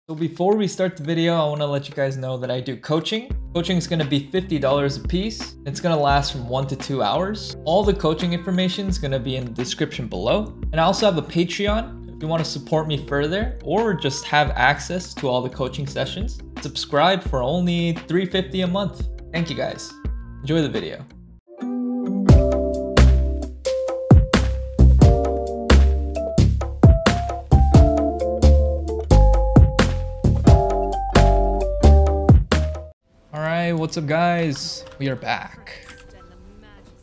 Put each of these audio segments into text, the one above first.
So before we start the video, I want to let you guys know that I do coaching. Coaching is going to be $50 a piece. It's going to last from 1 to 2 hours. All the coaching information is going to be in the description below. And I also have a Patreon if you want to support me further or just have access to all the coaching sessions. Subscribe for only $3.50 a month. Thank you guys. Enjoy the video. What's up guys? We are back.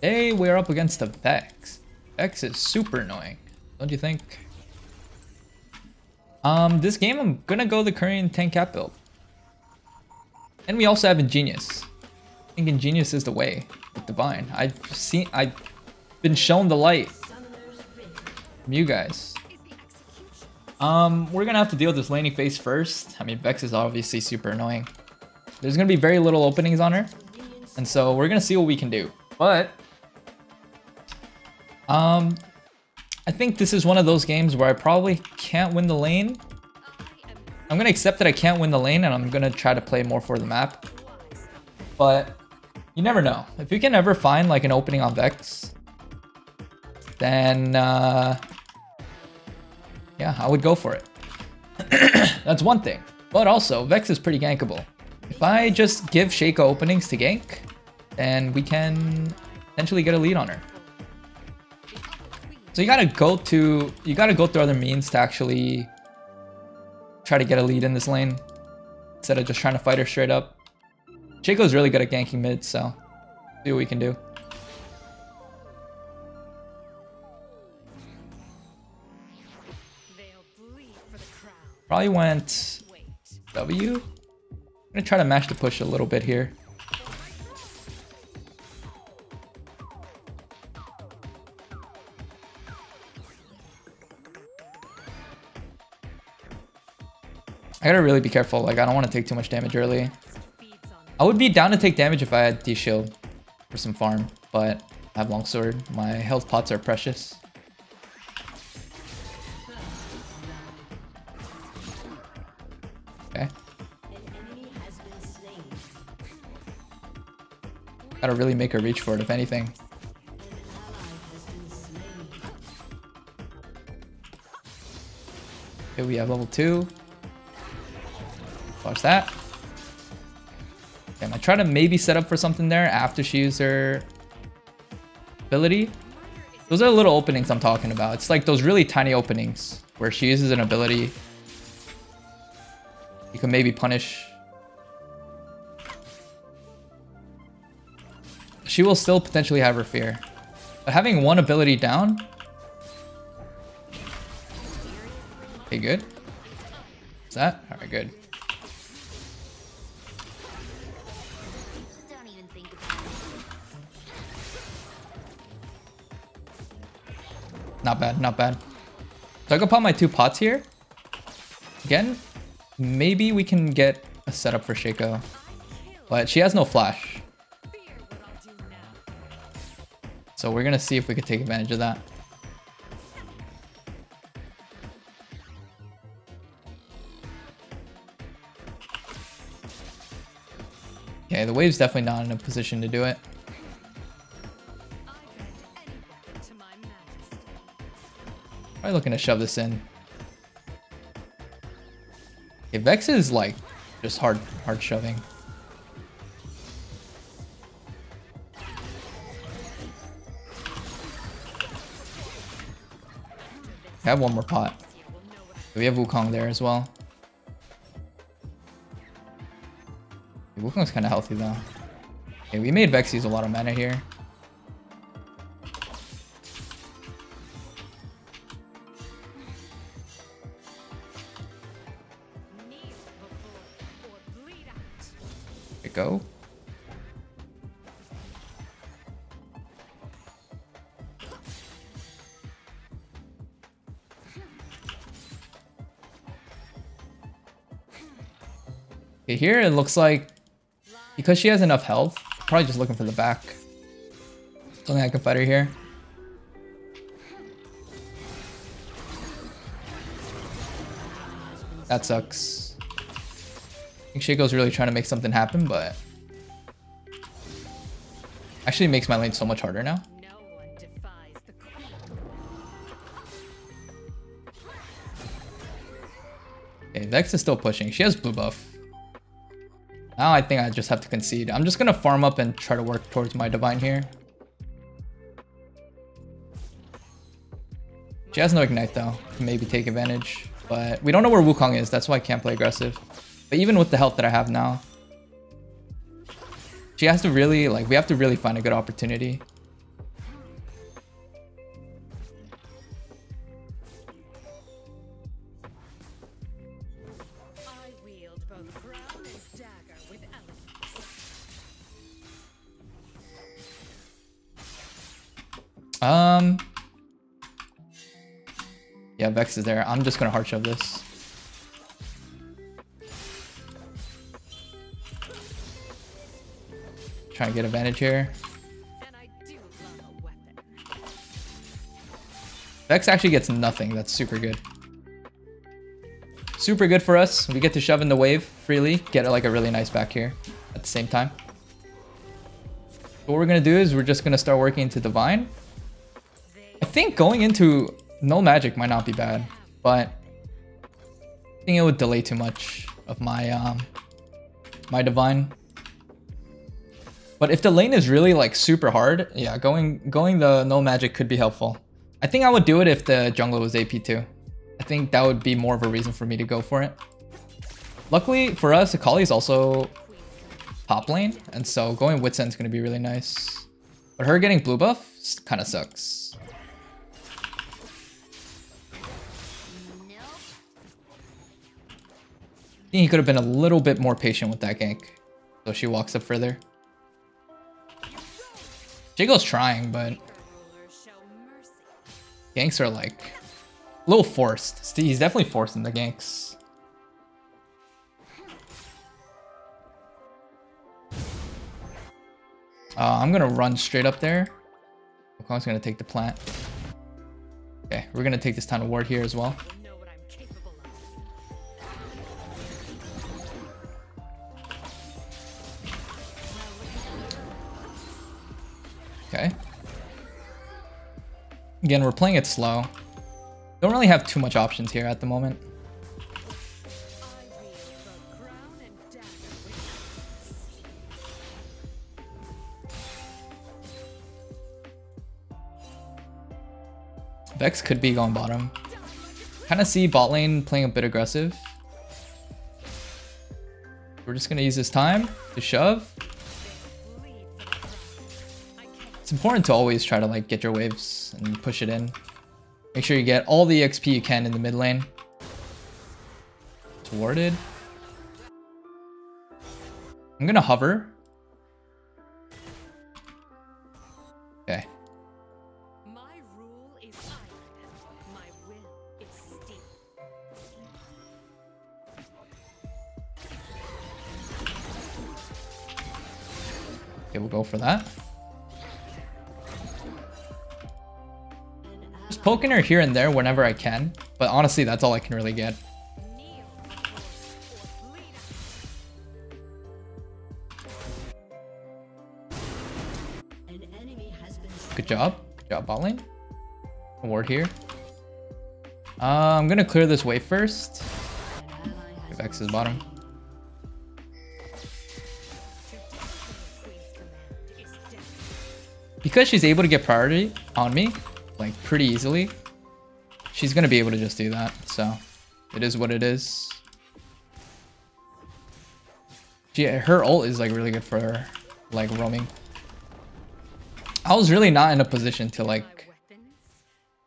Hey, we're up against the Vex. Vex is super annoying, don't you think? This game I'm gonna go the Korean tank cap build. And we also have Ingenious. I think Ingenious is the way with Divine. I've been shown the light from you guys. We're gonna have to deal with this laning phase first. I mean, Vex is obviously super annoying. There's going to be very little openings on her. And so we're going to see what we can do. But I think this is one of those games where I probably can't win the lane. I'm going to accept that I can't win the lane and I'm going to try to play more for the map. But you never know. If you can ever find like an opening on Vex, then yeah, I would go for it. That's one thing. But also, Vex is pretty gankable. If I just give Shaco openings to gank, then we can potentially get a lead on her. So you gotta go through other means to actually try to get a lead in this lane instead of just trying to fight her straight up. Shaco's really good at ganking mid, so see what we can do. Probably went W. I'm gonna try to mash the push a little bit here. I gotta really be careful. Like, I don't want to take too much damage early. I would be down to take damage if I had D-shield for some farm, but I have longsword. My health pots are precious. Okay. Gotta really make her reach for it, if anything. Okay, we have level 2. Watch that. Okay, I'm gonna try to maybe set up for something there after she uses her ability. Those are the little openings I'm talking about. It's like those really tiny openings where she uses an ability. You can maybe punish. She will still potentially have her fear. But having one ability down. Okay, good. Is that? Alright, good. Not bad, not bad. So I can pop my 2 pots here. Again, maybe we can get a setup for Shaco. But she has no flash. So we're gonna see if we can take advantage of that. Okay, the wave's definitely not in a position to do it. Probably looking to shove this in. Okay, Vex is like just hard shoving. I have one more pot. We have Wukong there as well. Wukong's kind of healthy though. Okay, we made Vex use a lot of mana here. There we go. Okay, here it looks like because she has enough health, probably just looking for the back. Don't think I can fight her here. That sucks. I think Shaco's really trying to make something happen, but actually makes my lane so much harder now. Okay, Vex is still pushing. She has blue buff. Now I think I just have to concede. I'm just gonna farm up and try to work towards my divine here. She has no ignite though. Can maybe take advantage. But we don't know where Wukong is. That's why I can't play aggressive. But even with the health that I have now, she has to really, like, we have to really find a good opportunity. Yeah, Vex is there. I'm just gonna hard shove this. Try and get advantage here. Vex actually gets nothing. That's super good. Super good for us. We get to shove in the wave freely. Get like a really nice back here at the same time. What we're gonna do is we're just gonna start working into Divine. I think going into no magic might not be bad, but I think it would delay too much of my my Divine. But if the lane is really like super hard, yeah, going the no magic could be helpful. I think I would do it if the jungler was AP too. I think that would be more of a reason for me to go for it. Luckily for us, Akali is also top lane, and so going Witsend is going to be really nice. But her getting blue buff kind of sucks. I think he could have been a little bit more patient with that gank. So she walks up further. Jago's trying, but ganks are like a little forced. He's definitely forced in the ganks. I'm gonna run straight up there. Wukong's gonna take the plant. Okay, we're gonna take this time to ward here as well. Okay. Again, we're playing it slow. Don't really have too much options here at the moment. Vex could be going bottom. Kind of see bot lane playing a bit aggressive. We're just gonna use this time to shove. It's important to always try to like get your waves and push it in. Make sure you get all the XP you can in the mid lane. It's warded. I'm gonna hover. Okay. My rule is iron. My will is steel. Okay, we'll go for that. Just poking her here and there whenever I can, but honestly, that's all I can really get. Good job. Good job, bot lane. A ward here. I'm gonna clear this wave first. If X is bottom. Because she's able to get priority on me, like pretty easily, she's gonna be able to just do that. So it is what it is. Her ult is like really good for like roaming. I was really not in a position to like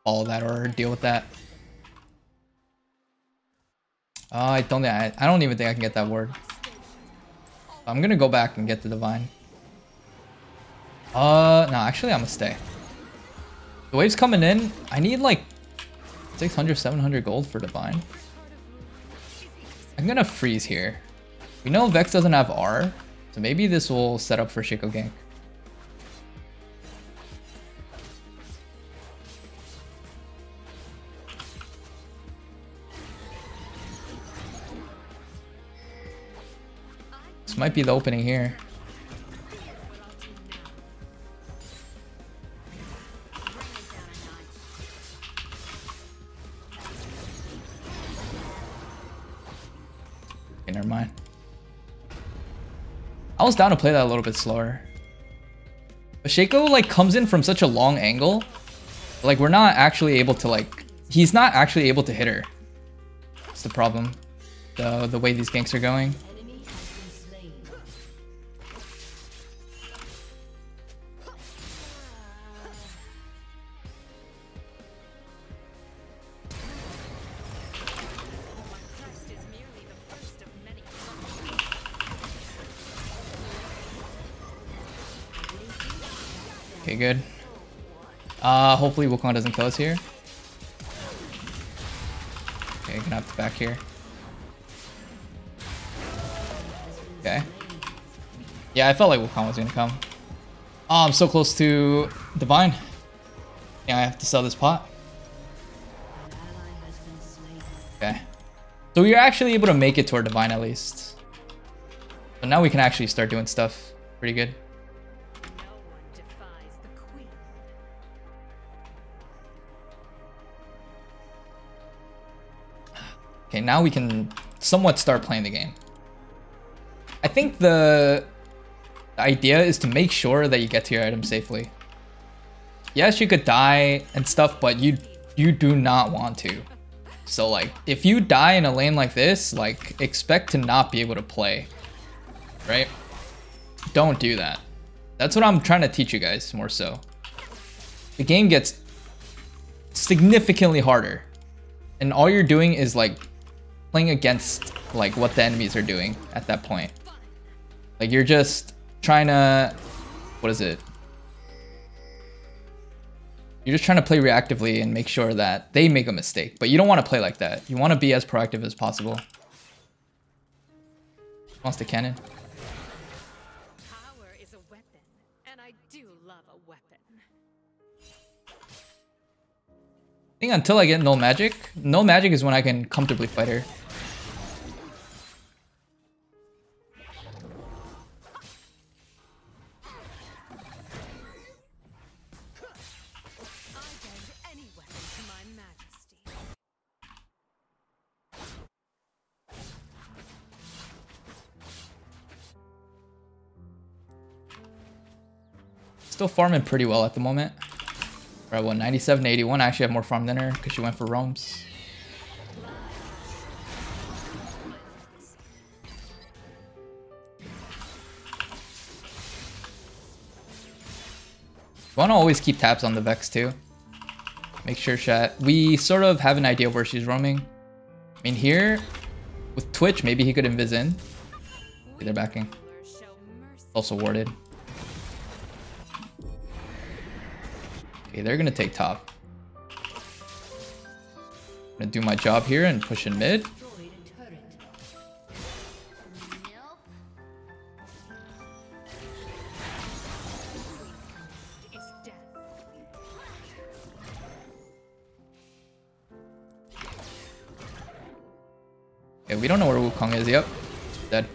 follow that or deal with that. I don't even think I can get that ward. I'm gonna go back and get the divine. No, actually I'm gonna stay. The wave's coming in. I need like 600, 700 gold for divine. I'm gonna freeze here. We know Vex doesn't have R, so maybe this will set up for Shaco gank. This might be the opening here. Okay, never mind. I was down to play that a little bit slower. But Shaco like comes in from such a long angle. Like we're not actually able to like, he's not actually able to hit her. That's the problem. The way these ganks are going. Okay, good. Hopefully Wukong doesn't kill us here. Okay, gonna have to back here. Okay. Yeah, I felt like Wukong was gonna come. Oh, I'm so close to Divine. Yeah, I have to sell this pot. Okay. So we are actually able to make it to our Divine at least. So now we can actually start doing stuff. Pretty good. Okay, now we can somewhat start playing the game. I think the idea is to make sure that you get to your item safely. Yes, you could die and stuff, but you do not want to. So like, if you die in a lane like this, like expect to not be able to play, right? Don't do that. That's what I'm trying to teach you guys more so. The game gets significantly harder, and all you're doing is like playing against like what the enemies are doing at that point. Like you're just trying to, what is it? You're just trying to play reactively and make sure that they make a mistake, but you don't want to play like that. You want to be as proactive as possible. Wants the cannon. Power is a weapon, and I do love a weapon. I think until I get null magic is when I can comfortably fight her. Still farming pretty well at the moment. Alright, well, 97 to 81. I actually have more farm than her because she went for roams. You want to always keep tabs on the Vex too. Make sure we sort of have an idea where she's roaming. I mean, here with Twitch, maybe he could invis in. Okay, they're backing. Also warded. Okay, they're gonna take top. I'm gonna do my job here and push in mid. Okay, we don't know where Wukong is. Yep, dead.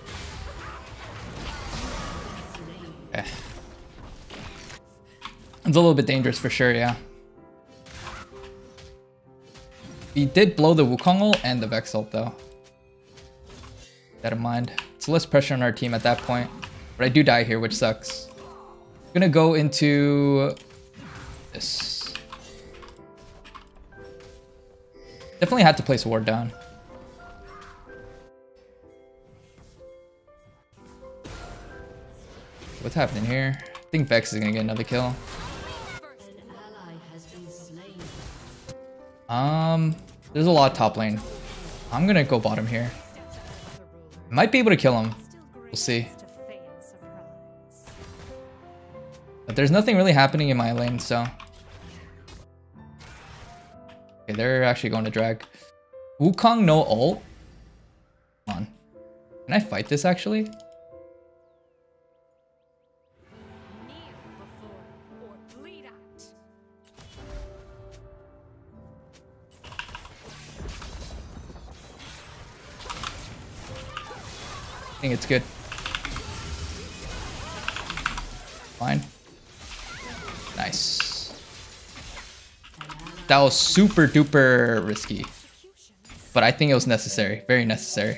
Okay. It's a little bit dangerous for sure, yeah. We did blow the Wukong ult and the Vex ult though. Keep that in mind. It's less pressure on our team at that point. But I do die here, which sucks. I'm gonna go into this. Definitely had to place a ward down. What's happening here? I think Vex is gonna get another kill. There's a lot top lane. I'm gonna go bottom here. Might be able to kill him. We'll see. But there's nothing really happening in my lane, so. Okay, they're actually going to drag. Wukong no ult. Come on. Can I fight this actually? I think it's good. Fine. Nice. That was super duper risky. But I think it was necessary. Very necessary.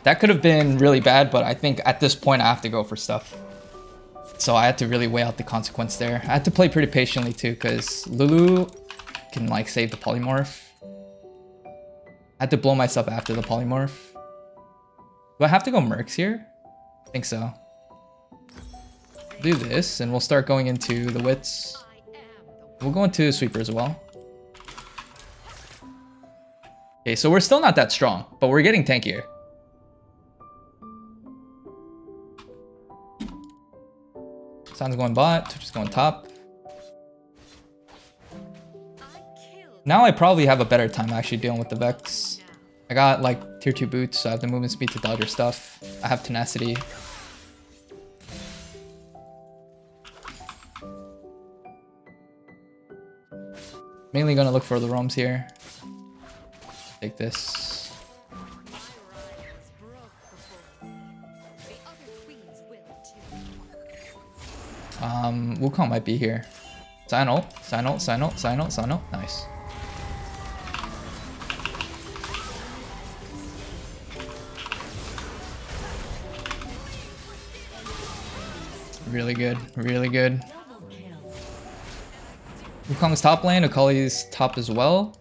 That could have been really bad, but I think at this point I have to go for stuff. So I had to really weigh out the consequence there. I had to play pretty patiently too, because Lulu can like save the polymorph. I had to blow myself after the polymorph. Do I have to go Mercs here? I think so. Do this, and we'll start going into the wits. We'll go into sweeper as well. Okay, so we're still not that strong, but we're getting tankier. Sounds going bot, just going top. Now I probably have a better time actually dealing with the Vex. I got like tier 2 boots, so I have the movement speed to dodge your stuff. I have tenacity. Mainly gonna look for the roams here. Take this. Wukong might be here. Sign ult. Nice. Really good, really good. Wukong's top lane, Akali's top as well.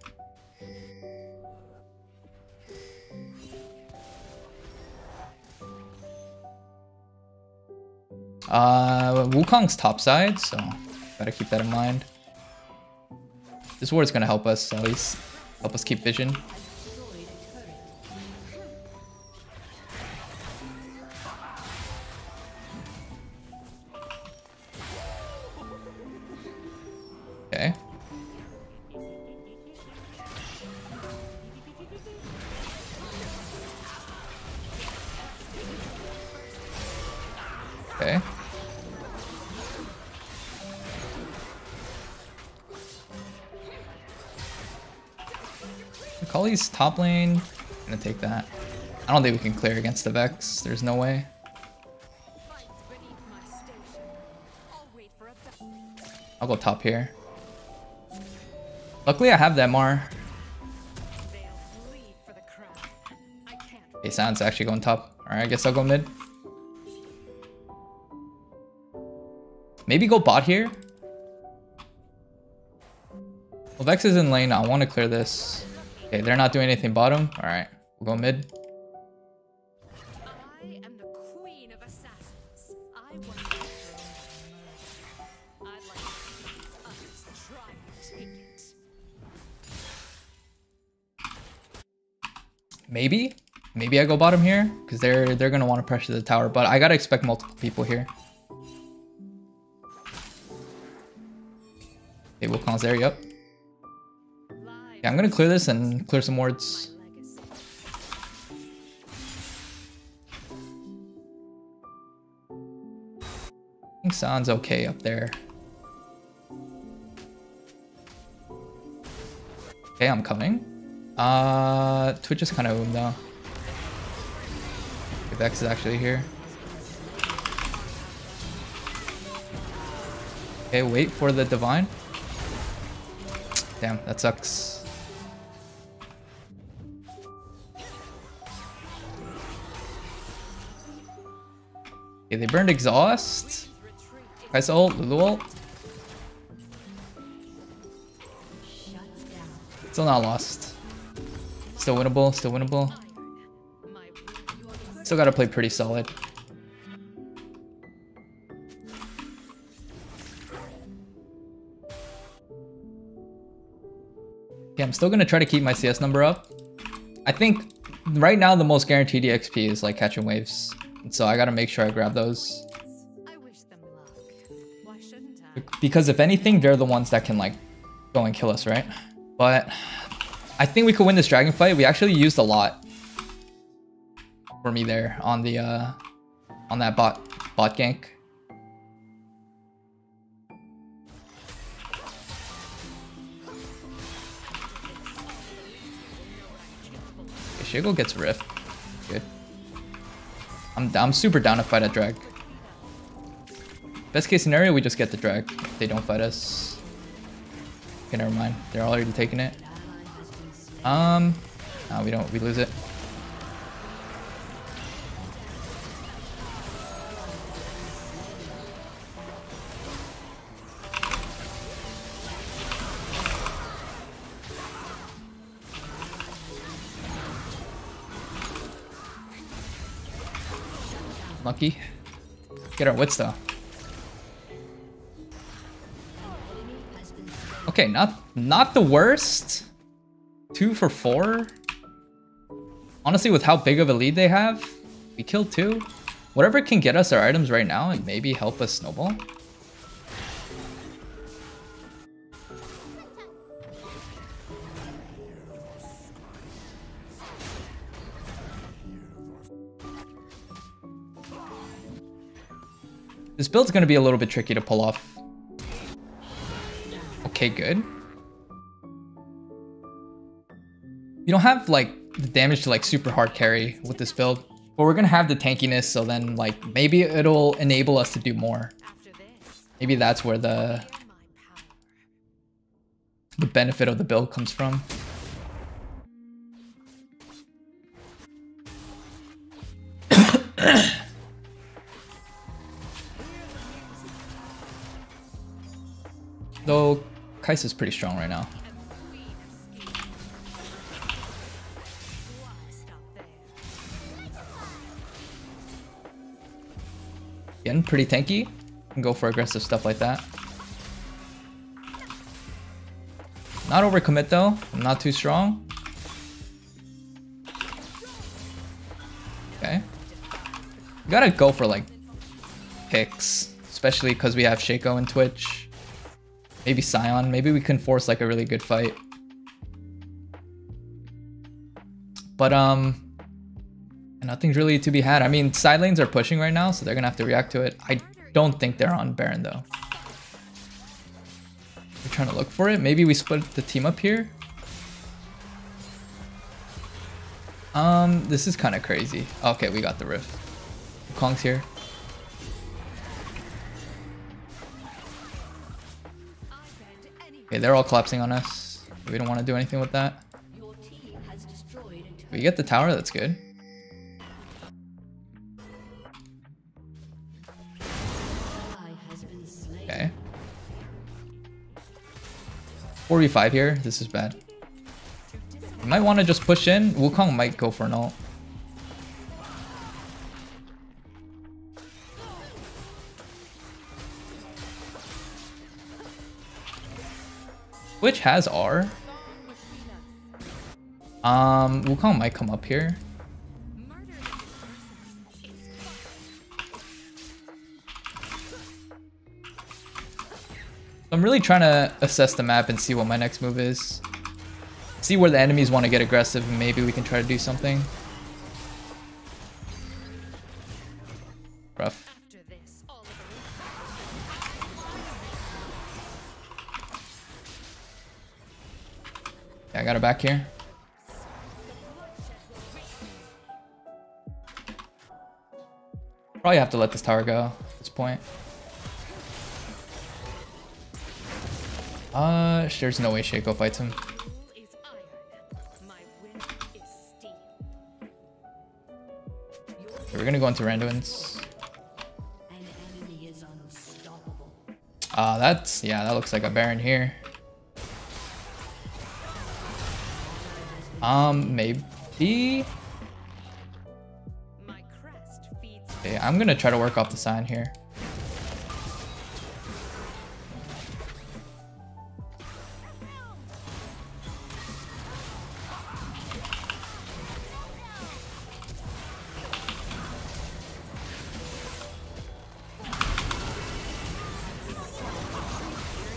Wukong's top side, so gotta keep that in mind. This ward's gonna help us, at least help us keep vision. Okay. Okay. Akali's top lane. Gonna take that. I don't think we can clear against the Vex. There's no way. I'll go top here. Luckily I have that Mar. Okay, San's actually going top. Alright, I guess I'll go mid. Maybe go bot here. Well, Vex is in lane. I want to clear this. Okay, they're not doing anything bottom. Alright, we'll go mid. I am the queen of assassins. I want I'd like to see these others try to take it. Maybe I go bottom here because they're gonna want to pressure the tower, but I gotta expect multiple people here. Okay, Wukong's there. Yep. Yeah, I'm gonna clear this and clear some wards. I think San's okay up there. Okay, I'm coming. Twitch is kind of oom though. Okay, Vex is actually here. Okay, wait for the divine. Damn, that sucks. Okay, they burned exhaust. Guys ult, Lulu ult. Still not lost. Still winnable, still winnable. Still gotta play pretty solid. Okay, I'm still gonna try to keep my CS number up. I think right now the most guaranteed EXP is like catching waves. So I gotta make sure I grab those. I wish them luck. Why shouldn't I? Because if anything, they're the ones that can like go and kill us, right? But I think we could win this dragon fight. We actually used a lot for me there on the on that bot gank. Okay, Shigo gets rift. Good. I'm super down to fight a drag. Best case scenario, we just get the drag. They don't fight us. Okay, never mind. They're already taking it. No, we don't. We lose it. Lucky. Get our wits though. Okay, not the worst. 2 for 4. Honestly, with how big of a lead they have, we killed 2. Whatever can get us our items right now and maybe help us snowball. This build's gonna be a little bit tricky to pull off. Okay, good. You don't have like the damage to like super hard carry with this build, but we're gonna have the tankiness, so then like maybe it'll enable us to do more. Maybe that's where the benefit of the build comes from. Though Kai'Sa's pretty strong right now. Again, pretty tanky. Can go for aggressive stuff like that. Not overcommit though. I'm not too strong. Okay. We gotta go for like picks, especially because we have Shaco and Twitch. Maybe Scion. Maybe we can force like a really good fight. But nothing's really to be had. I mean, side lanes are pushing right now, so they're gonna have to react to it. I don't think they're on Baron though. We're trying to look for it. Maybe we split the team up here. This is kind of crazy. Okay, we got the rift. Kong's here. Okay, they're all collapsing on us. We don't want to do anything with that. We get the tower, that's good. Okay. 4v5 here, this is bad. You might want to just push in. Wukong might go for an ult. Which has R. Wukong might come up here. I'm really trying to assess the map and see what my next move is. See where the enemies want to get aggressive and maybe we can try to do something. Rough. Yeah, I got her back here. Probably have to let this tower go at this point. There's no way Shaco fights him. Okay, we're gonna go into randomins. That's, yeah, that looks like a Baron here. Maybe. Okay, I'm gonna try to work off the sign here.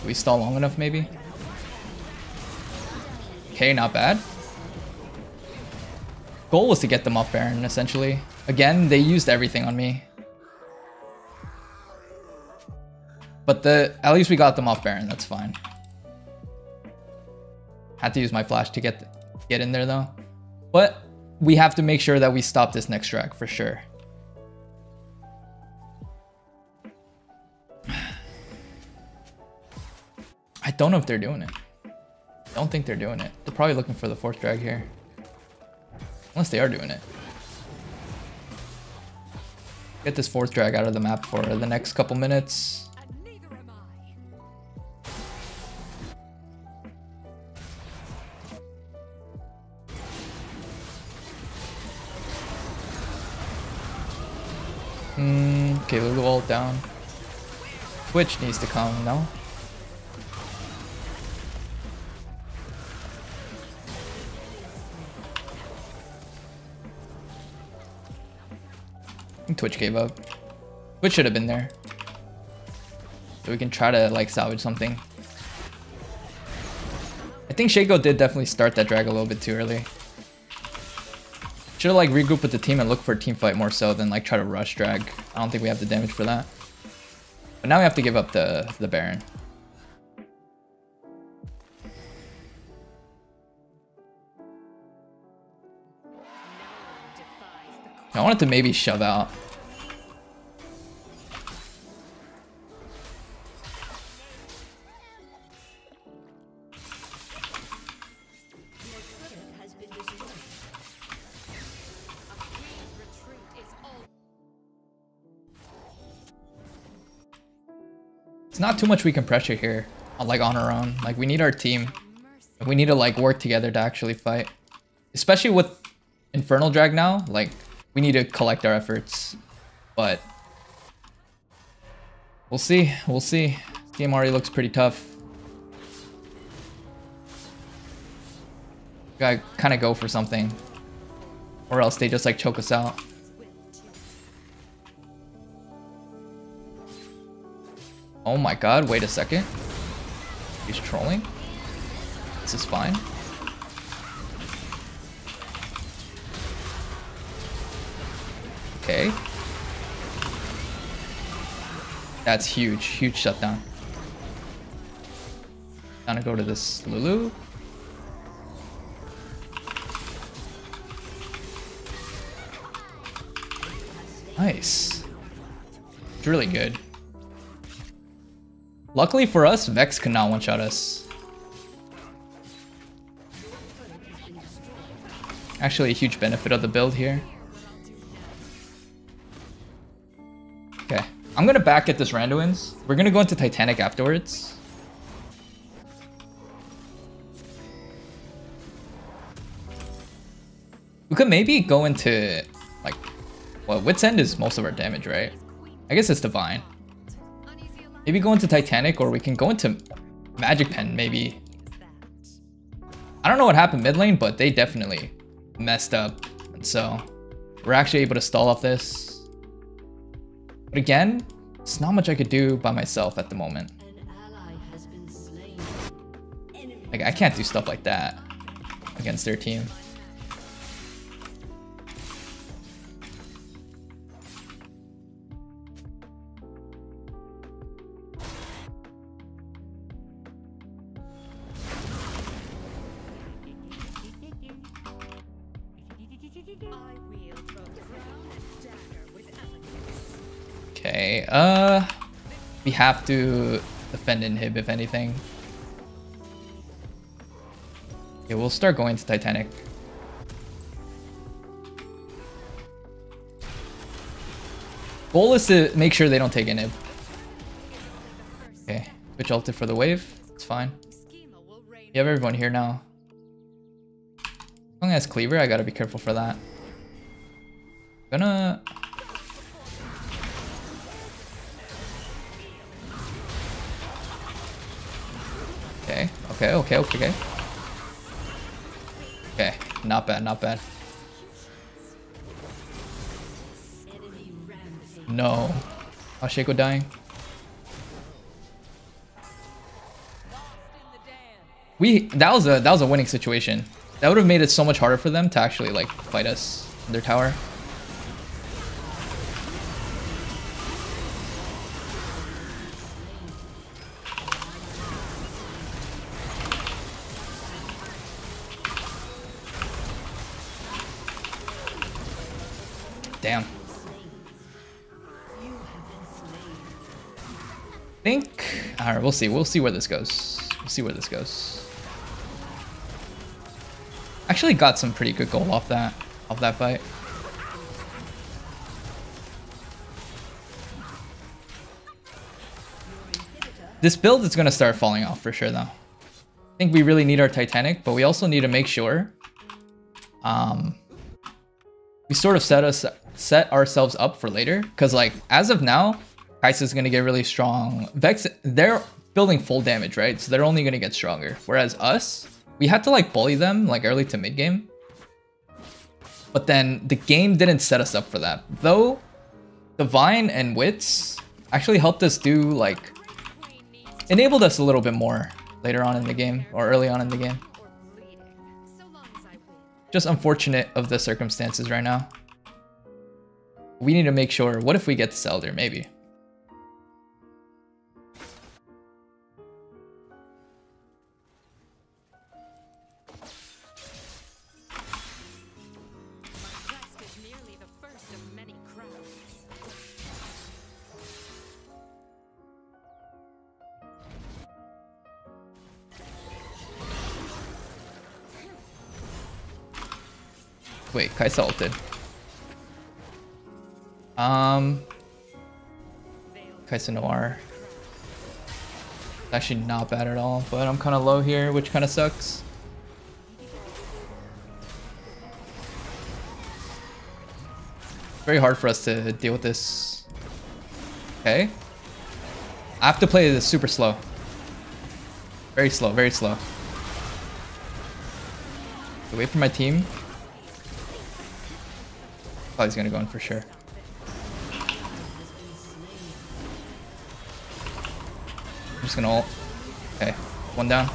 Do we stall long enough, maybe? Okay, not bad. Goal was to get them off Baron, essentially. Again, they used everything on me. But at least we got them off Baron, that's fine. Had to use my flash to get in there though. But we have to make sure that we stop this next drag for sure. don't know if they're doing it. I don't think they're doing it. They're probably looking for the 4th drag here. Unless they are doing it. Get this 4th drag out of the map for the next couple minutes. Okay, Lulu ult down. Twitch needs to come, no? I think Twitch gave up. Twitch should have been there. So we can try to like salvage something. I think Shaco did definitely start that drag a little bit too early. Should have like regrouped with the team and look for a team fight more so than like try to rush drag. I don't think we have the damage for that. But now we have to give up the Baron. I wanted to maybe shove out. It's not too much we can pressure here, like on our own. Like we need our team. We need to like work together to actually fight. Especially with Infernal Drag now, like we need to collect our efforts. But we'll see, we'll see. This game already looks pretty tough. Gotta kind of go for something. Or else they just like choke us out. Oh my god, wait a second. He's trolling. This is fine. Okay. That's huge, huge shutdown. Gonna go to this Lulu. Nice. It's really good. Luckily for us, Vex could not one-shot us. Actually a huge benefit of the build here. Okay, I'm gonna back at this Randuin's. We're gonna go into Titanic afterwards. We could maybe go into, like, well, Wit's End is most of our damage, right? I guess it's Divine. Maybe go into Titanic, or we can go into Magic Pen, maybe. I don't know what happened mid lane, but they definitely messed up. And so, we're actually able to stall off this. But again, it's not much I could do by myself at the moment. Like, I can't do stuff like that against their team. Okay, we have to defend inhib if anything. Okay, we'll start going to Titanic. Goal is to make sure they don't take inhib. Okay, switch ulted for the wave. It's fine. You have everyone here now. As long as Cleaver, I gotta be careful for that. Gonna... Okay. Okay, not bad, not bad. No. Oh, Shaco dying. That was a winning situation. That would have made it so much harder for them to actually like fight us in their tower. Damn. I think. Alright, we'll see. We'll see where this goes. We'll see where this goes. Actually got some pretty good gold off that fight. This build is gonna start falling off for sure though. I think we really need our Titanic, but we also need to make sure we sort of set ourselves up for later. Because like as of now, Kai'Sa's gonna get really strong. Vex, they're building full damage, right? So they're only gonna get stronger. Whereas us, we had to like bully them like early to mid game. But then the game didn't set us up for that. Though Divine and Wits actually helped us do like enabled us a little bit more later on in the game or early on in the game. Just unfortunate of the circumstances right now. We need to make sure, what if we get this Elder? Maybe. Wait, Kai'Sa ulted. Kai'Sa Noir. Actually not bad at all, but I'm kind of low here, which kind of sucks. Very hard for us to deal with this. Okay. I have to play this super slow. Very slow, very slow. Wait for my team. Oh, he's gonna go in for sure. I'm just gonna ult. Okay, one down.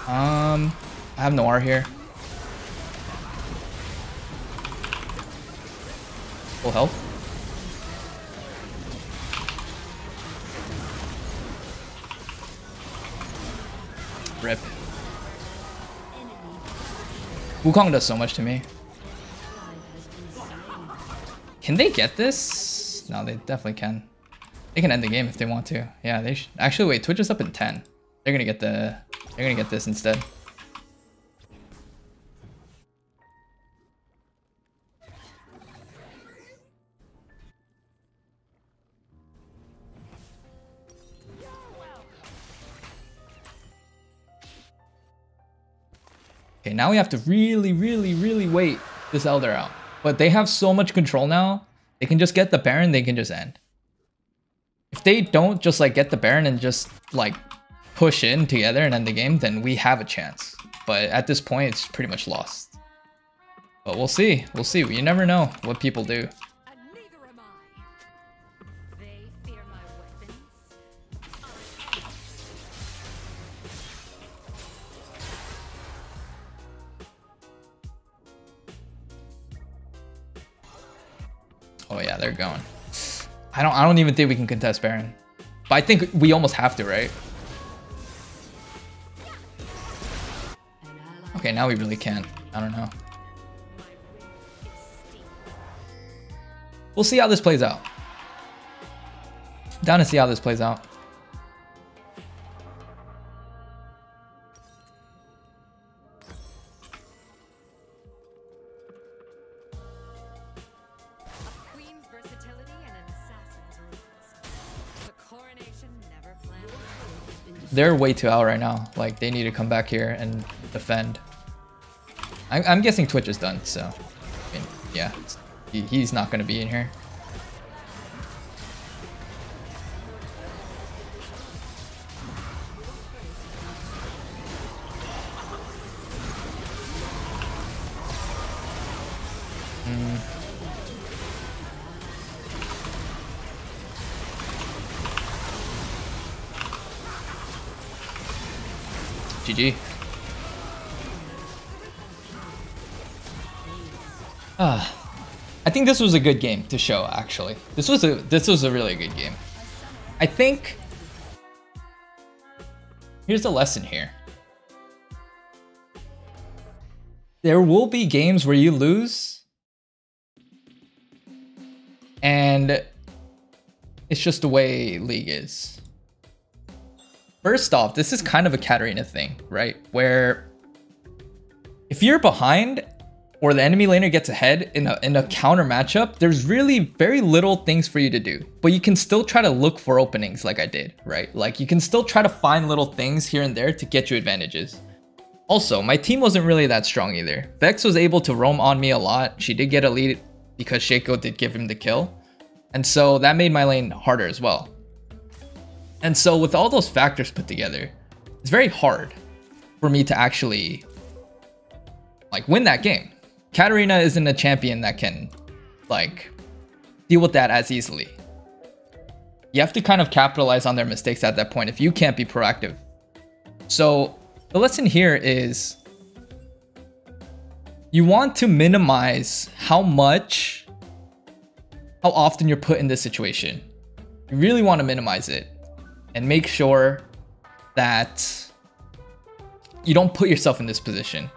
I have Noir here. Full health. Rip. Wukong does so much to me. Can they get this? No, they definitely can. They can end the game if they want to. Yeah, they should. Actually, wait. Twitch is up in 10. They're gonna get the. They're gonna get this instead. Okay, now we have to really wait this Elder out. But they have so much control now. They can just get the Baron, they can just end. If they don't just like get the Baron and just like push in together and end the game, then we have a chance. But at this point, it's pretty much lost. But we'll see. We'll see. You never know what people do. Oh yeah, they're going. I don't even think we can contest Baron. But I think we almost have to, right? Okay, now we really can't. I don't know. We'll see how this plays out. Down to see how this plays out. They're way too out right now. Like, they need to come back here and defend. I'm guessing Twitch is done, so... I mean, yeah. He's not going to be in here. GG. I think this was a good game to show, actually. This was a really good game. I think here's the lesson here. There will be games where you lose and it's just the way League is. First off, this is kind of a Katarina thing, right? Where if you're behind or the enemy laner gets ahead in a counter matchup, there's really very little things for you to do, but you can still try to look for openings like I did, right? Like you can still try to find little things here and there to get you advantages. Also, my team wasn't really that strong either. Vex was able to roam on me a lot. She did get a lead because Shaco did give him the kill. And so that made my lane harder as well. And so with all those factors put together, it's very hard for me to actually like win that game. Katarina isn't a champion that can like deal with that as easily. You have to kind of capitalize on their mistakes at that point if you can't be proactive. So the lesson here is you want to minimize how often you're put in this situation. You really want to minimize it and make sure that you don't put yourself in this position.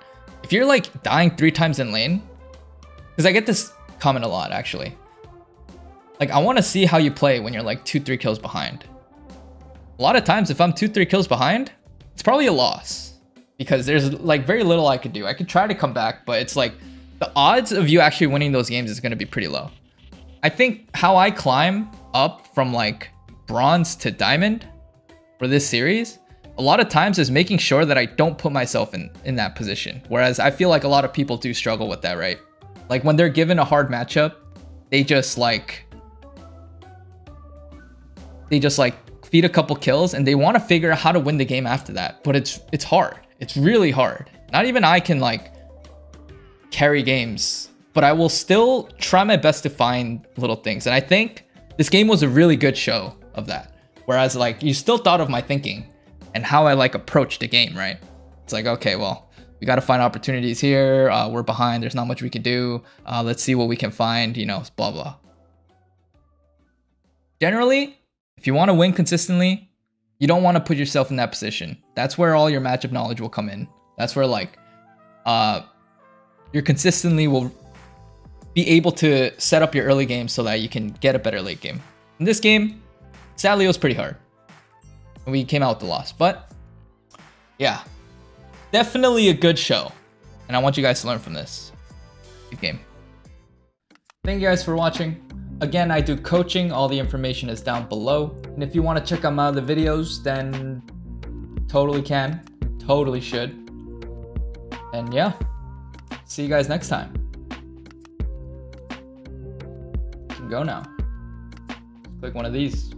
If you're like dying 3 times in lane, because I get this comment a lot actually. Like I want to see how you play when you're like 2-3 kills behind. A lot of times if I'm 2-3 kills behind, it's probably a loss because there's like very little I could do. I could try to come back, but it's like the odds of you actually winning those games is going to be pretty low. I think how I climb up from like bronze to diamond for this series, a lot of times is making sure that I don't put myself in that position. Whereas I feel like a lot of people do struggle with that, right? Like when they're given a hard matchup, they just like feed a couple kills and they want to figure out how to win the game after that. But it's hard. It's really hard. Not even I can like carry games, but I will still try my best to find little things. And I think this game was a really good show of that. Whereas like you still thought of my thinking and how I like approach the game, right? It's like, okay, well, we got to find opportunities here. We're behind. There's not much we can do. Let's see what we can find, you know, blah, blah. Generally, if you want to win consistently, you don't want to put yourself in that position. That's where all your matchup knowledge will come in. That's where like you consistently will be able to set up your early game so that you can get a better late game. In this game, sadly, it was pretty hard. We came out with the loss, but yeah, definitely a good show. And I want you guys to learn from this. Good game. Thank you guys for watching. Again, I do coaching. All the information is down below. And if you want to check out my other videos, then totally can. Totally should. And yeah, see you guys next time. You can go now. Click one of these.